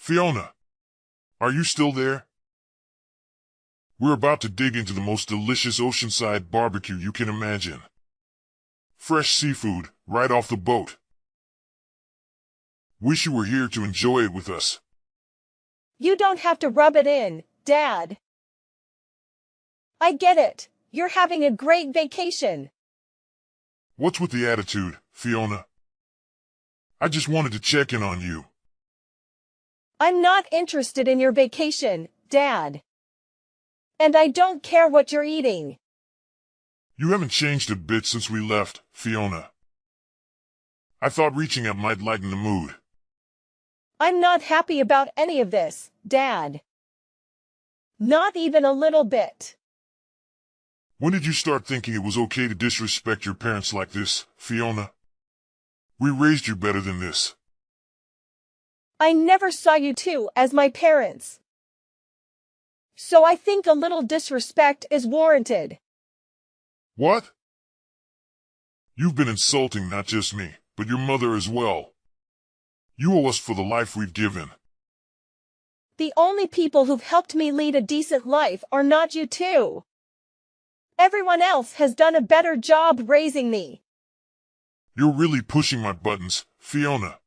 Fiona, are you still there? We're about to dig into the most delicious oceanside barbecue you can imagine. Fresh seafood, right off the boat. Wish you were here to enjoy it with us. You don't have to rub it in, Dad. I get it. You're having a great vacation. What's with the attitude, Fiona? I just wanted to check in on you. I'm not interested in your vacation, Dad. And I don't care what you're eating. You haven't changed a bit since we left, Fiona. I thought reaching out might lighten the mood. I'm not happy about any of this, Dad. Not even a little bit. When did you start thinking it was okay to disrespect your parents like this, Fiona? We raised you better than this. I never saw you two as my parents. So I think a little disrespect is warranted. What? You've been insulting not just me, but your mother as well. You owe us for the life we've given. The only people who've helped me lead a decent life are not you two. Everyone else has done a better job raising me. You're really pushing my buttons, Fiona.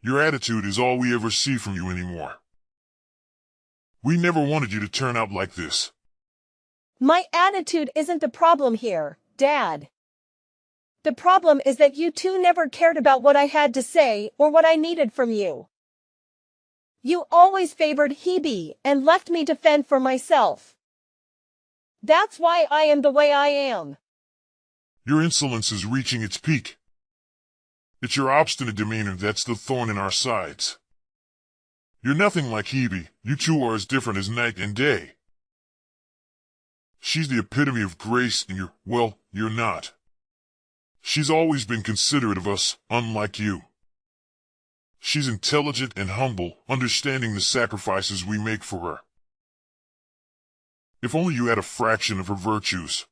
Your attitude is all we ever see from you anymore. We never wanted you to turn out like this. My attitude isn't the problem here, Dad. The problem is that you two never cared about what I had to say or what I needed from you. You always favored Hebe and left me to fend for myself. That's why I am the way I am. Your insolence is reaching its peak. It's your obstinate demeanor that's the thorn in our sides. You're nothing like Hebe. You two are as different as night and day. She's the epitome of grace and you're not. She's always been considerate of us, unlike you. She's intelligent and humble, understanding the sacrifices we make for her. If only you had a fraction of her virtues.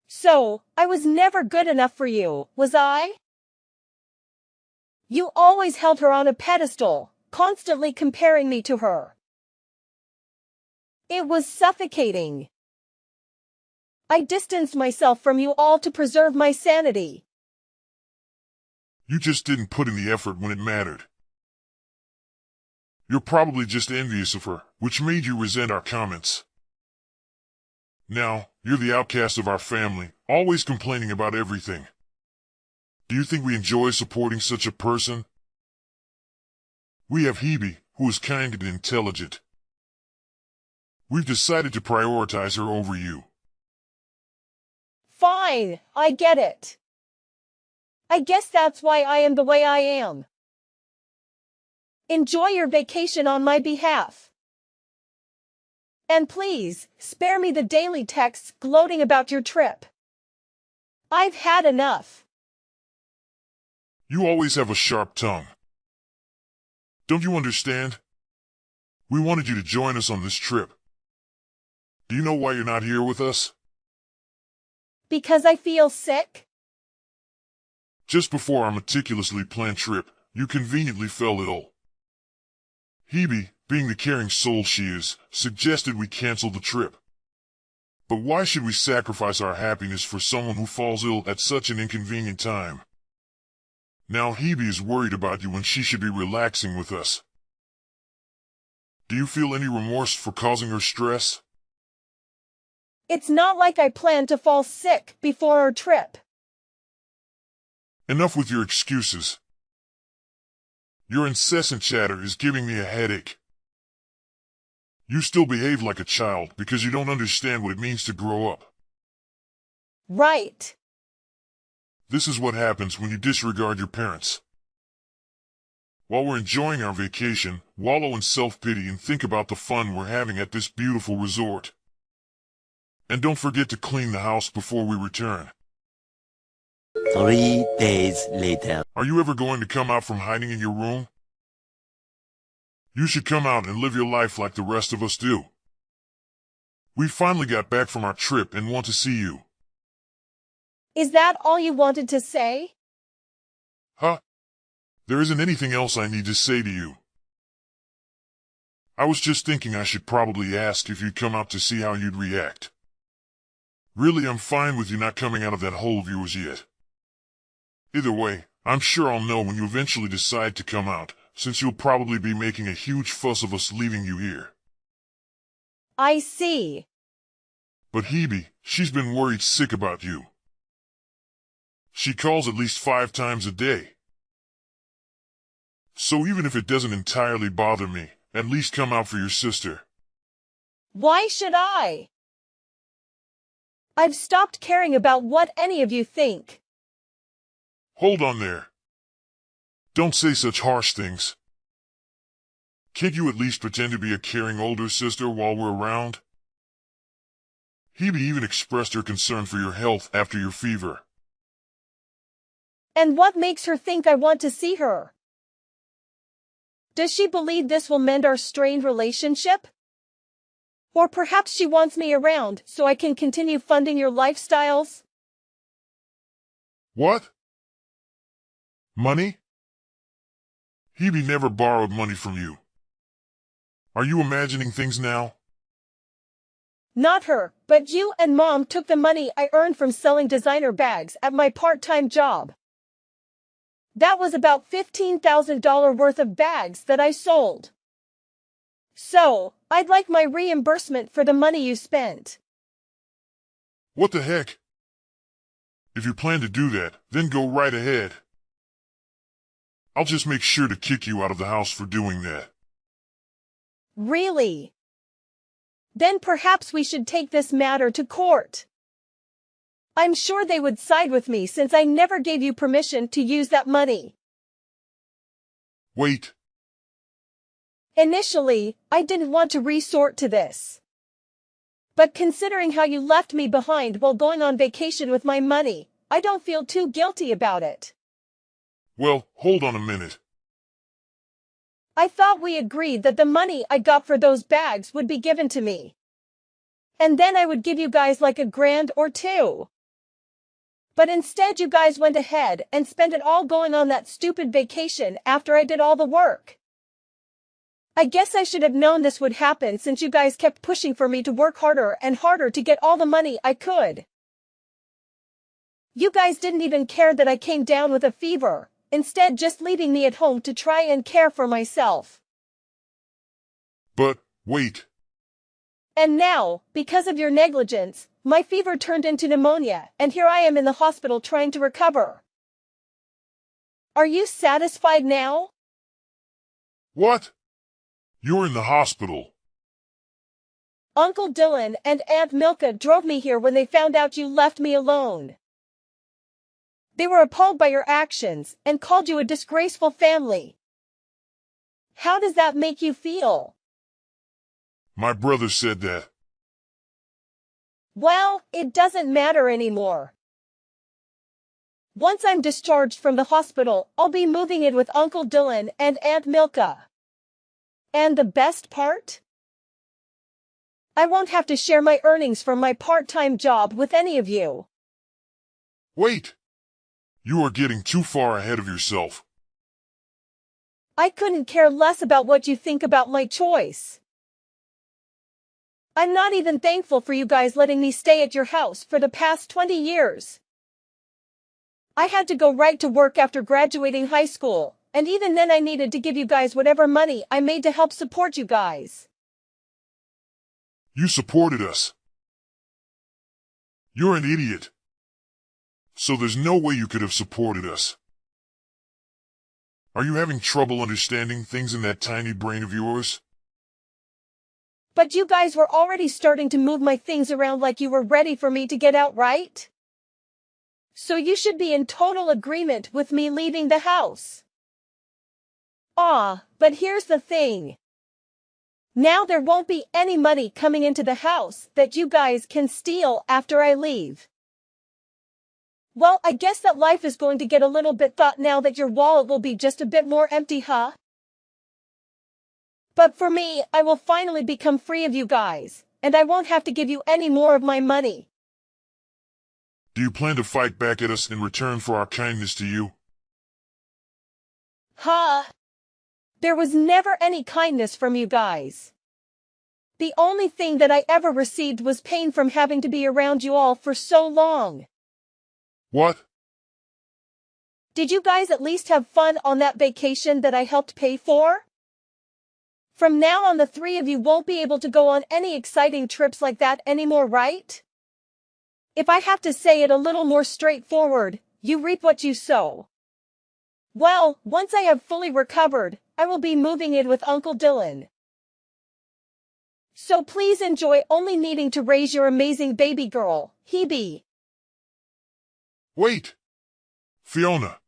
So, I was never good enough for you, was I? You always held her on a pedestal, constantly comparing me to her. It was suffocating. I distanced myself from you all to preserve my sanity. You just didn't put in the effort when it mattered. You're probably just envious of her, which made you resent our comments. Now, you're the outcast of our family, always complaining about everything. Do you think we enjoy supporting such a person? We have Hebe, who is kind and intelligent. We've decided to prioritize her over you. Fine, I get it. I guess that's why I am the way I am. Enjoy your vacation on my behalf. And please, spare me the daily texts gloating about your trip. I've had enough. You always have a sharp tongue. Don't you understand? We wanted you to join us on this trip. Do you know why you're not here with us? Because I feel sick? Just before our meticulously planned trip, you conveniently fell ill. Hebe, being the caring soul she is, suggested we cancel the trip. But why should we sacrifice our happiness for someone who falls ill at such an inconvenient time? Now Hebe is worried about you when she should be relaxing with us. Do you feel any remorse for causing her stress? It's not like I planned to fall sick before our trip. Enough with your excuses. Your incessant chatter is giving me a headache. You still behave like a child because you don't understand what it means to grow up. Right. This is what happens when you disregard your parents. While we're enjoying our vacation, wallow in self-pity and think about the fun we're having at this beautiful resort. And don't forget to clean the house before we return. 3 days later. Are you ever going to come out from hiding in your room? You should come out and live your life like the rest of us do. We finally got back from our trip and want to see you. Is that all you wanted to say? Huh? There isn't anything else I need to say to you. I was just thinking I should probably ask if you'd come out to see how you'd react. Really, I'm fine with you not coming out of that hole of yours yet. Either way, I'm sure I'll know when you eventually decide to come out, since you'll probably be making a huge fuss of us leaving you here. I see. But Hebe, she's been worried sick about you. She calls at least 5 times a day. So even if it doesn't entirely bother me, at least come out for your sister. Why should I? I've stopped caring about what any of you think. Hold on there. Don't say such harsh things. Can't you at least pretend to be a caring older sister while we're around? Hebe even expressed her concern for your health after your fever. And what makes her think I want to see her? Does she believe this will mend our strained relationship? Or perhaps she wants me around so I can continue funding your lifestyles? What? Money? Hebe never borrowed money from you. Are you imagining things now? Not her, but you and Mom took the money I earned from selling designer bags at my part-time job. That was about $15,000 worth of bags that I sold. So, I'd like my reimbursement for the money you spent. What the heck? If you plan to do that, then go right ahead. I'll just make sure to kick you out of the house for doing that. Really? Then perhaps we should take this matter to court. I'm sure they would side with me since I never gave you permission to use that money. Wait. Initially, I didn't want to resort to this. But considering how you left me behind while going on vacation with my money, I don't feel too guilty about it. Well, hold on a minute. I thought we agreed that the money I got for those bags would be given to me. And then I would give you guys like $1,000 or $2,000. But instead you guys went ahead and spent it all going on that stupid vacation after I did all the work. I guess I should have known this would happen since you guys kept pushing for me to work harder and harder to get all the money I could. You guys didn't even care that I came down with a fever, instead just leaving me at home to try and care for myself. But, wait. And now, because of your negligence, my fever turned into pneumonia, and here I am in the hospital trying to recover. Are you satisfied now? What? You're in the hospital. Uncle Dylan and Aunt Milka drove me here when they found out you left me alone. They were appalled by your actions and called you a disgraceful family. How does that make you feel? My brother said that. Well, it doesn't matter anymore. Once I'm discharged from the hospital, I'll be moving in with Uncle Dylan and Aunt Milka. And the best part? I won't have to share my earnings from my part-time job with any of you. Wait! You are getting too far ahead of yourself. I couldn't care less about what you think about my choice. I'm not even thankful for you guys letting me stay at your house for the past 20 years. I had to go right to work after graduating high school, and even then I needed to give you guys whatever money I made to help support you guys. You supported us. You're an idiot. So there's no way you could have supported us. Are you having trouble understanding things in that tiny brain of yours? But you guys were already starting to move my things around like you were ready for me to get out, right? So you should be in total agreement with me leaving the house. But here's the thing. Now there won't be any money coming into the house that you guys can steal after I leave. Well, I guess that life is going to get a little bit thought now that your wallet will be just a bit more empty, huh? But for me, I will finally become free of you guys, and I won't have to give you any more of my money. Do you plan to fight back at us in return for our kindness to you? Ha! There was never any kindness from you guys. The only thing that I ever received was pain from having to be around you all for so long. What? Did you guys at least have fun on that vacation that I helped pay for? From now on, the three of you won't be able to go on any exciting trips like that anymore, right? If I have to say it a little more straightforward, you reap what you sow. Well, once I have fully recovered, I will be moving in with Uncle Dylan. So please enjoy only needing to raise your amazing baby girl, Hebe. Wait! Fiona.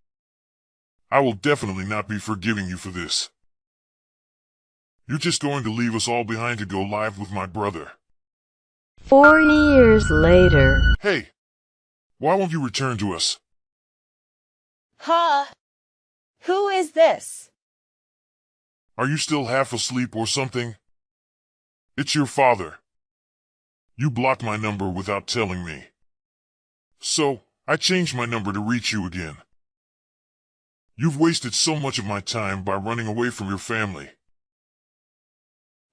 I will definitely not be forgiving you for this. You're just going to leave us all behind to go live with my brother. 40 years later. Hey! Why won't you return to us? Huh? Who is this? Are you still half asleep or something? It's your father. You blocked my number without telling me. So, I changed my number to reach you again. You've wasted so much of my time by running away from your family.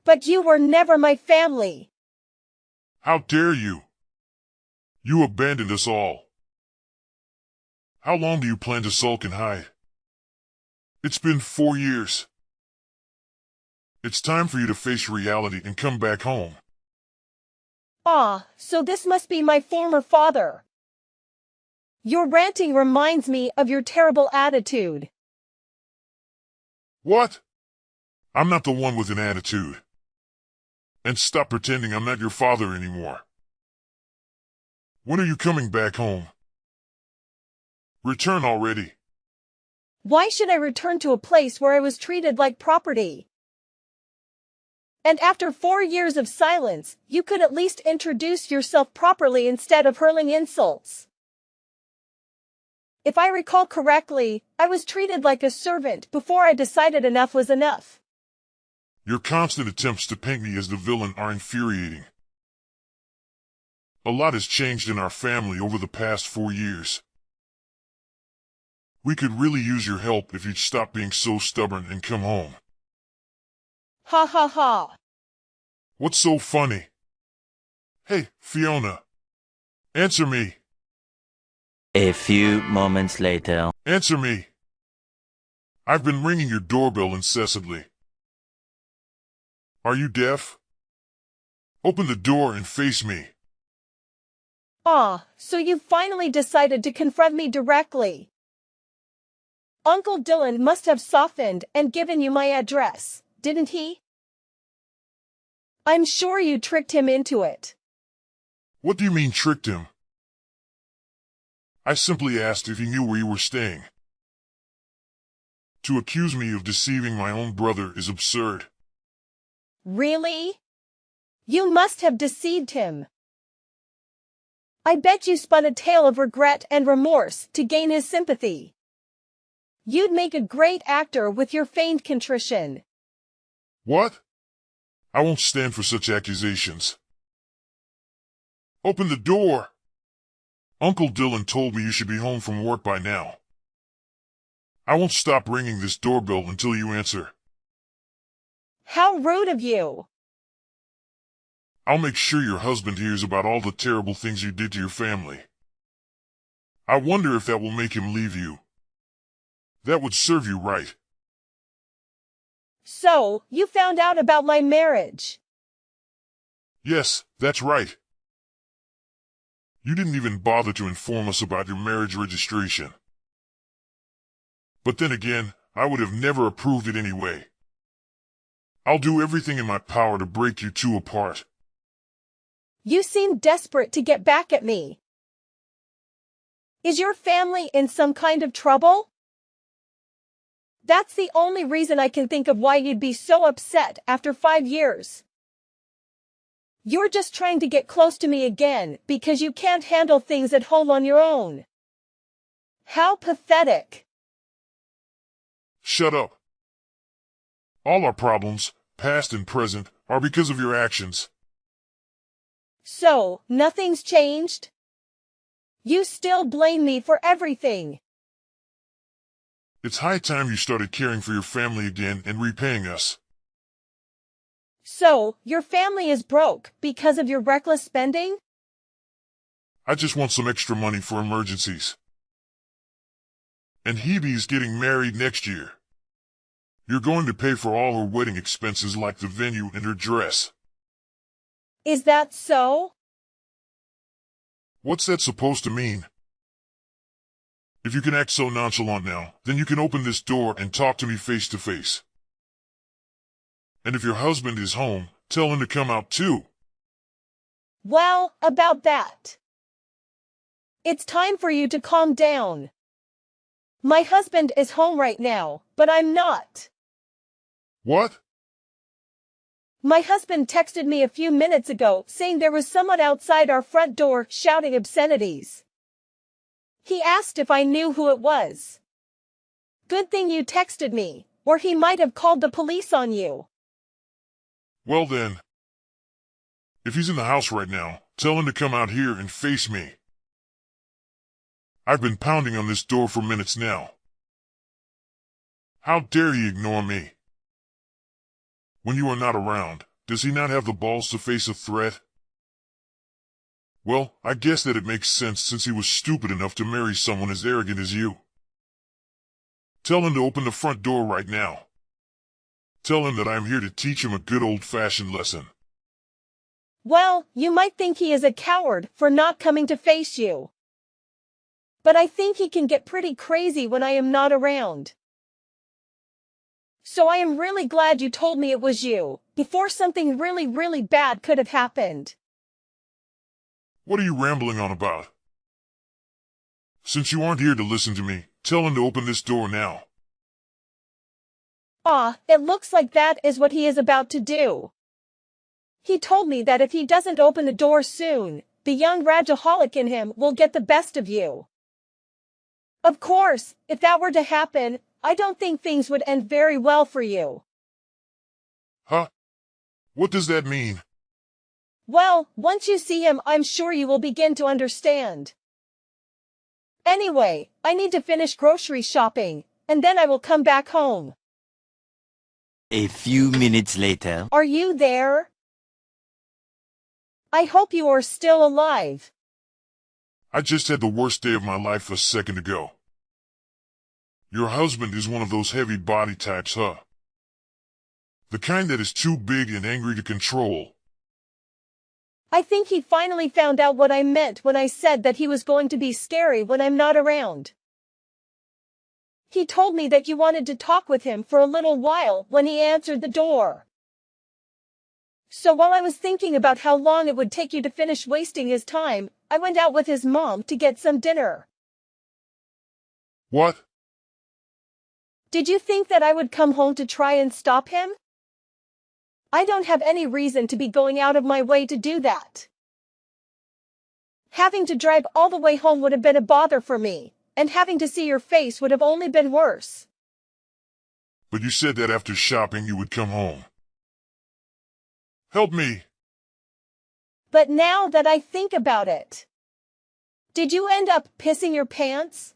But you were never my family. How dare you? You abandoned us all. How long do you plan to sulk and hide? It's been 4 years. It's time for you to face reality and come back home. Ah, so this must be my former father. Your ranting reminds me of your terrible attitude. What? I'm not the one with an attitude. And stop pretending I'm not your father anymore. When are you coming back home? Return already. Why should I return to a place where I was treated like property? And after 4 years of silence, you could at least introduce yourself properly instead of hurling insults. If I recall correctly, I was treated like a servant before I decided enough was enough. Your constant attempts to paint me as the villain are infuriating. A lot has changed in our family over the past 4 years. We could really use your help if you'd stop being so stubborn and come home. Ha ha ha. What's so funny? Hey, Fiona. Answer me. A few moments later. Answer me. I've been ringing your doorbell incessantly. Are you deaf? Open the door and face me. Ah, so you finally decided to confront me directly. Uncle Dylan must have softened and given you my address, didn't he? I'm sure you tricked him into it. What do you mean tricked him? I simply asked if he knew where you were staying. To accuse me of deceiving my own brother is absurd. Really? You must have deceived him. I bet you spun a tale of regret and remorse to gain his sympathy. You'd make a great actor with your feigned contrition. What? I won't stand for such accusations. Open the door! Uncle Dylan told me you should be home from work by now. I won't stop ringing this doorbell until you answer. How rude of you! I'll make sure your husband hears about all the terrible things you did to your family. I wonder if that will make him leave you. That would serve you right. So, you found out about my marriage. Yes, that's right. You didn't even bother to inform us about your marriage registration. But then again, I would have never approved it anyway. I'll do everything in my power to break you two apart. You seem desperate to get back at me. Is your family in some kind of trouble? That's the only reason I can think of why you'd be so upset after 5 years. You're just trying to get close to me again because you can't handle things at home on your own. How pathetic. Shut up. All our problems, past and present, are because of your actions. So, nothing's changed? You still blame me for everything. It's high time you started caring for your family again and repaying us. So, your family is broke because of your reckless spending? I just want some extra money for emergencies. And Hebe's getting married next year. You're going to pay for all her wedding expenses like the venue and her dress. Is that so? What's that supposed to mean? If you can act so nonchalant now, then you can open this door and talk to me face to face. And if your husband is home, tell him to come out too. Well, about that. It's time for you to calm down. My husband is home right now, but I'm not. What? My husband texted me a few minutes ago saying there was someone outside our front door shouting obscenities. He asked if I knew who it was. Good thing you texted me, or he might have called the police on you. Well then, if he's in the house right now, tell him to come out here and face me. I've been pounding on this door for minutes now. How dare he ignore me? When you are not around, does he not have the balls to face a threat? Well, I guess that it makes sense since he was stupid enough to marry someone as arrogant as you. Tell him to open the front door right now. Tell him that I am here to teach him a good old-fashioned lesson. Well, you might think he is a coward for not coming to face you. But I think he can get pretty crazy when I am not around. So I am really glad you told me it was you, before something really bad could have happened. What are you rambling on about? Since you aren't here to listen to me, tell him to open this door now. It looks like that is what he is about to do. He told me that if he doesn't open the door soon, the young ragaholic in him will get the best of you. Of course, if that were to happen, I don't think things would end very well for you. Huh? What does that mean? Well, once you see him, I'm sure you will begin to understand. Anyway, I need to finish grocery shopping, and then I will come back home. A few minutes later. Are you there? I hope you are still alive. I just had the worst day of my life a second ago. Your husband is one of those heavy body types, huh? The kind that is too big and angry to control. I think he finally found out what I meant when I said that he was going to be scary when I'm not around. He told me that you wanted to talk with him for a little while when he answered the door. So while I was thinking about how long it would take you to finish wasting his time, I went out with his mom to get some dinner. What? Did you think that I would come home to try and stop him? I don't have any reason to be going out of my way to do that. Having to drive all the way home would have been a bother for me, and having to see your face would have only been worse. But you said that after shopping you would come home. Help me. But now that I think about it, did you end up pissing your pants?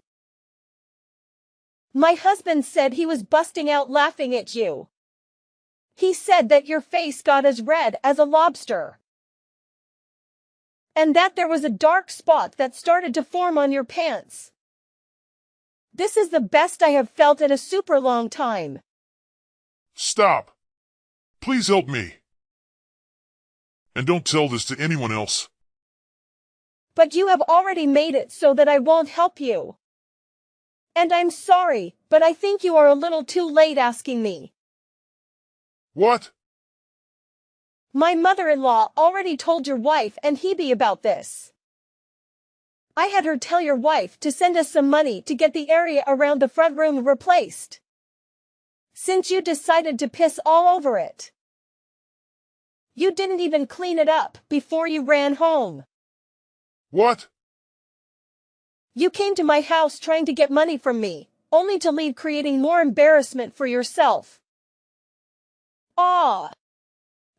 My husband said he was busting out laughing at you. He said that your face got as red as a lobster. And that there was a dark spot that started to form on your pants. This is the best I have felt in a super long time. Stop. Please help me. And don't tell this to anyone else. But you have already made it so that I won't help you. And I'm sorry, but I think you are a little too late asking me. What? My mother-in-law already told your wife and Hebe about this. I had her tell your wife to send us some money to get the area around the front room replaced. Since you decided to piss all over it. You didn't even clean it up before you ran home. What? You came to my house trying to get money from me, only to leave creating more embarrassment for yourself.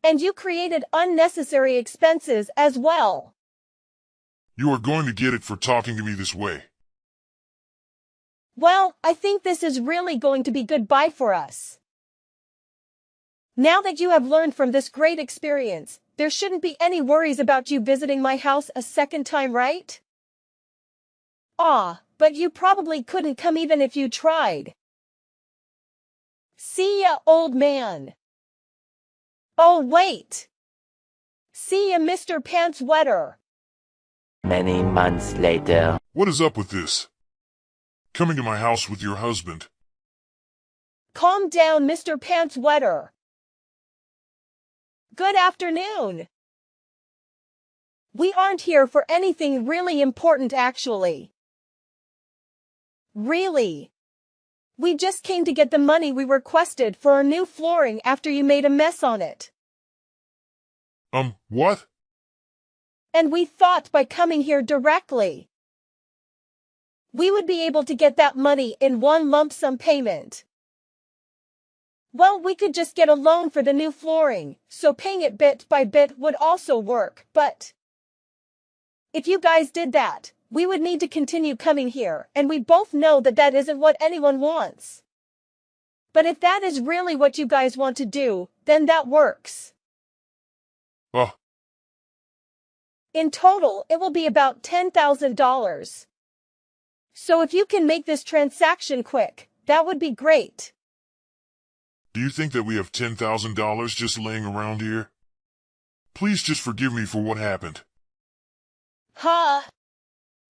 And you created unnecessary expenses as well. You are going to get it for talking to me this way. Well, I think this is really going to be goodbye for us. Now that you have learned from this great experience, there shouldn't be any worries about you visiting my house a second time, right? But you probably couldn't come even if you tried. See ya, old man. Oh, wait. See ya, Mr. Pants Wetter. Many months later. What is up with this? Coming to my house with your husband. Calm down, Mr. Pants Wetter. Good afternoon. We aren't here for anything really important, actually. Really? We just came to get the money we requested for our new flooring after you made a mess on it. What? And we thought by coming here directly, we would be able to get that money in one lump sum payment. Well, we could just get a loan for the new flooring, so paying it bit by bit would also work, but if you guys did that, we would need to continue coming here, and we both know that that isn't what anyone wants. But if that is really what you guys want to do, then that works. In total, it will be about $10,000. So if you can make this transaction quick, that would be great. Do you think that we have $10,000 just laying around here? Please just forgive me for what happened.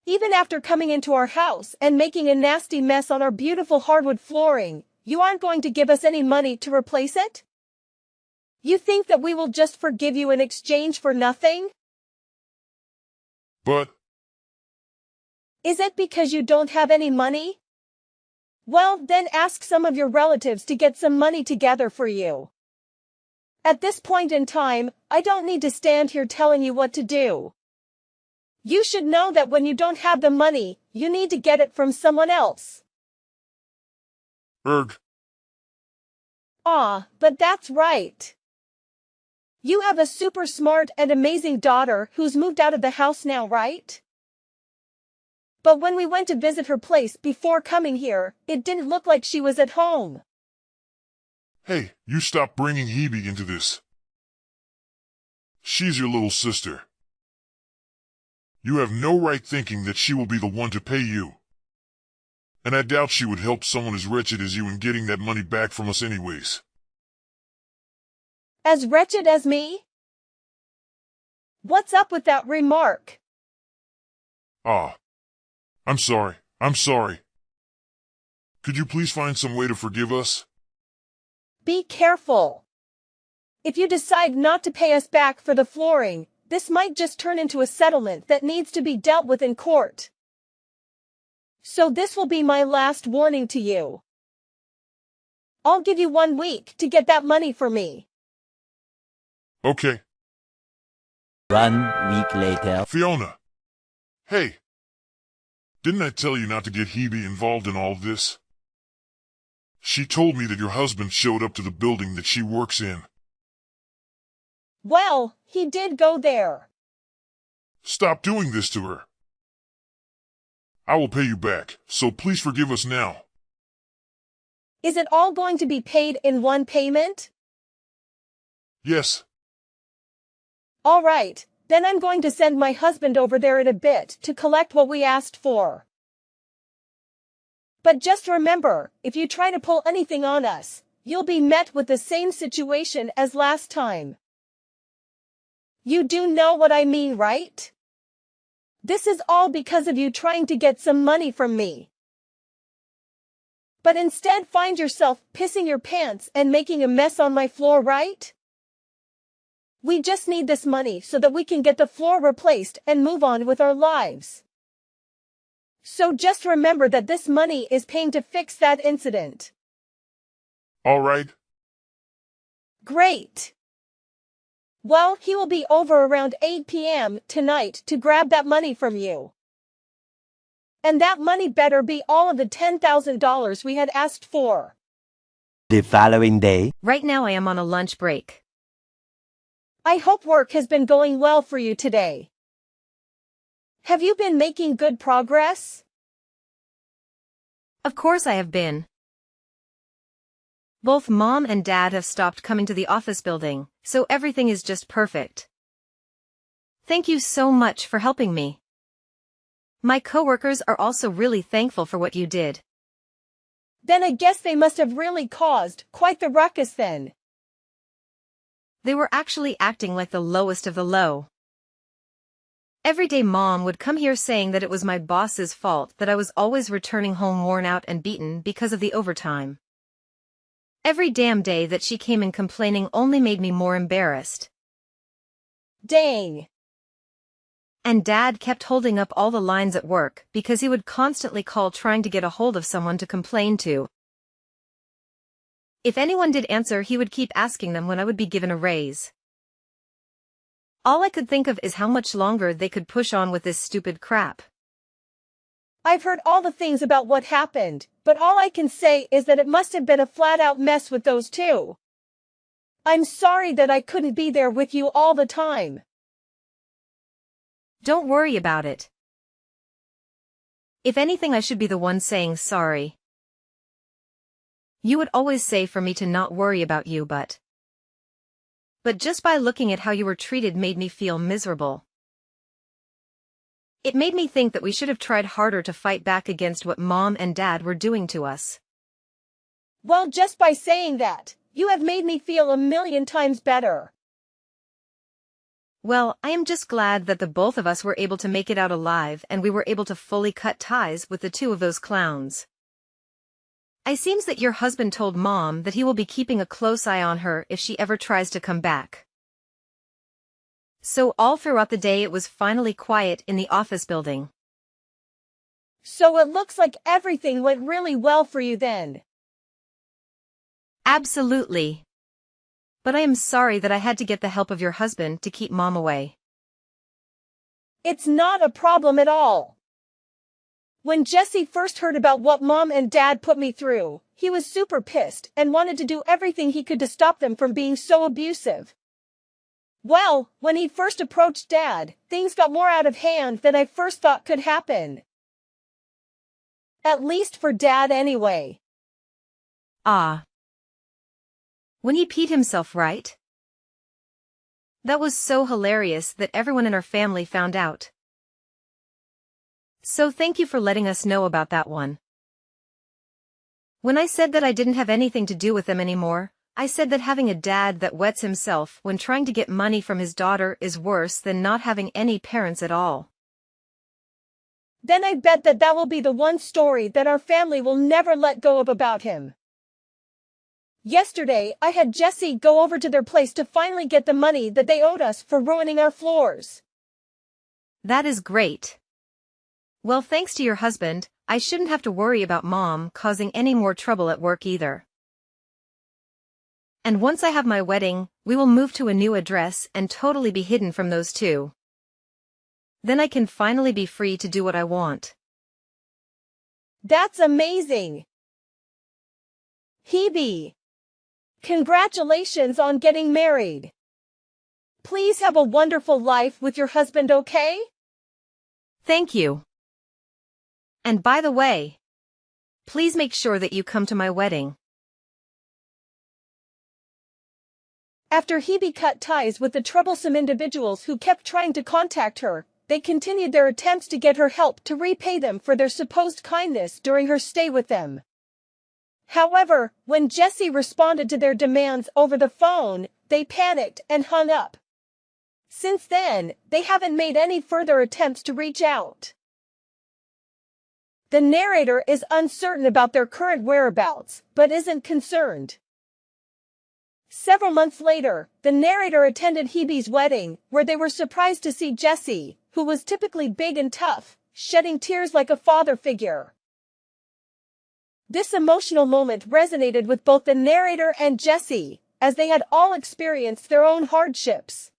Even after coming into our house and making a nasty mess on our beautiful hardwood flooring, you aren't going to give us any money to replace it? You think that we will just forgive you in exchange for nothing? But is it because you don't have any money? Well, then ask some of your relatives to get some money together for you. At this point in time, I don't need to stand here telling you what to do. You should know that when you don't have the money, you need to get it from someone else. But that's right. You have a super smart and amazing daughter who's moved out of the house now, right? But when we went to visit her place before coming here, it didn't look like she was at home. Hey, you stop bringing Hebe into this. She's your little sister. You have no right thinking that she will be the one to pay you. And I doubt she would help someone as wretched as you in getting that money back from us anyways. As wretched as me? What's up with that remark? I'm sorry. Could you please find some way to forgive us? Be careful. If you decide not to pay us back for the flooring, this might just turn into a settlement that needs to be dealt with in court. So this will be my last warning to you. I'll give you 1 week to get that money for me. Okay. 1 week later. Fiona. Hey. Didn't I tell you not to get Hebe involved in all of this? She told me that your husband showed up to the building that she works in. Well, he did go there. Stop doing this to her. I will pay you back, so please forgive us now. Is it all going to be paid in one payment? Yes. All right, then I'm going to send my husband over there in a bit to collect what we asked for. But just remember, if you try to pull anything on us, you'll be met with the same situation as last time. You do know what I mean, right? This is all because of you trying to get some money from me. But instead find yourself pissing your pants and making a mess on my floor, right? We just need this money so that we can get the floor replaced and move on with our lives. So just remember that this money is paying to fix that incident. All right. Great. Well, he will be over around 8 p.m. tonight to grab that money from you. And that money better be all of the $10,000 we had asked for. The following day. Right now I am on a lunch break. I hope work has been going well for you today. Have you been making good progress? Of course I have been. Both Mom and Dad have stopped coming to the office building, so everything is just perfect. Thank you so much for helping me. My coworkers are also really thankful for what you did. Then I guess they must have really caused quite the ruckus then. They were actually acting like the lowest of the low. Every day Mom would come here saying that it was my boss's fault that I was always returning home worn out and beaten because of the overtime. Every damn day that she came in complaining only made me more embarrassed. Dang. And Dad kept holding up all the lines at work because he would constantly call trying to get a hold of someone to complain to. If anyone did answer, he would keep asking them when I would be given a raise. All I could think of is how much longer they could push on with this stupid crap. I've heard all the things about what happened, but all I can say is that it must have been a flat-out mess with those two. I'm sorry that I couldn't be there with you all the time. Don't worry about it. If anything, I should be the one saying sorry. You would always say for me to not worry about you, but just by looking at how you were treated made me feel miserable. It made me think that we should have tried harder to fight back against what Mom and Dad were doing to us. Well, just by saying that, you have made me feel 1,000,000 times better. Well, I am just glad that the both of us were able to make it out alive and we were able to fully cut ties with the two of those clowns. It seems that your husband told Mom that he will be keeping a close eye on her if she ever tries to come back. So all throughout the day it was finally quiet in the office building. So it looks like everything went really well for you then. Absolutely. But I am sorry that I had to get the help of your husband to keep Mom away. It's not a problem at all. When Jesse first heard about what Mom and Dad put me through, he was super pissed and wanted to do everything he could to stop them from being so abusive. Well, when he first approached Dad, things got more out of hand than I first thought could happen. At least for Dad anyway. Ah. When he peed himself, right? That was so hilarious that everyone in our family found out. So thank you for letting us know about that one. When I said that I didn't have anything to do with them anymore, I said that having a dad that wets himself when trying to get money from his daughter is worse than not having any parents at all. Then I bet that will be the one story that our family will never let go of about him. Yesterday, I had Jesse go over to their place to finally get the money that they owed us for ruining our floors. That is great. Well, thanks to your husband, I shouldn't have to worry about Mom causing any more trouble at work either. And once I have my wedding, we will move to a new address and totally be hidden from those two. Then I can finally be free to do what I want. That's amazing. Hebe. Congratulations on getting married. Please have a wonderful life with your husband, okay? Thank you. And by the way, please make sure that you come to my wedding. After Hebe cut ties with the troublesome individuals who kept trying to contact her, they continued their attempts to get her help to repay them for their supposed kindness during her stay with them. However, when Jesse responded to their demands over the phone, they panicked and hung up. Since then, they haven't made any further attempts to reach out. The narrator is uncertain about their current whereabouts, but isn't concerned. Several months later, the narrator attended Hebe's wedding, where they were surprised to see Jesse, who was typically big and tough, shedding tears like a father figure. This emotional moment resonated with both the narrator and Jesse, as they had all experienced their own hardships.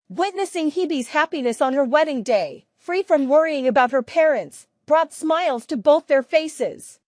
Witnessing Hebe's happiness on her wedding day, free from worrying about her parents, brought smiles to both their faces.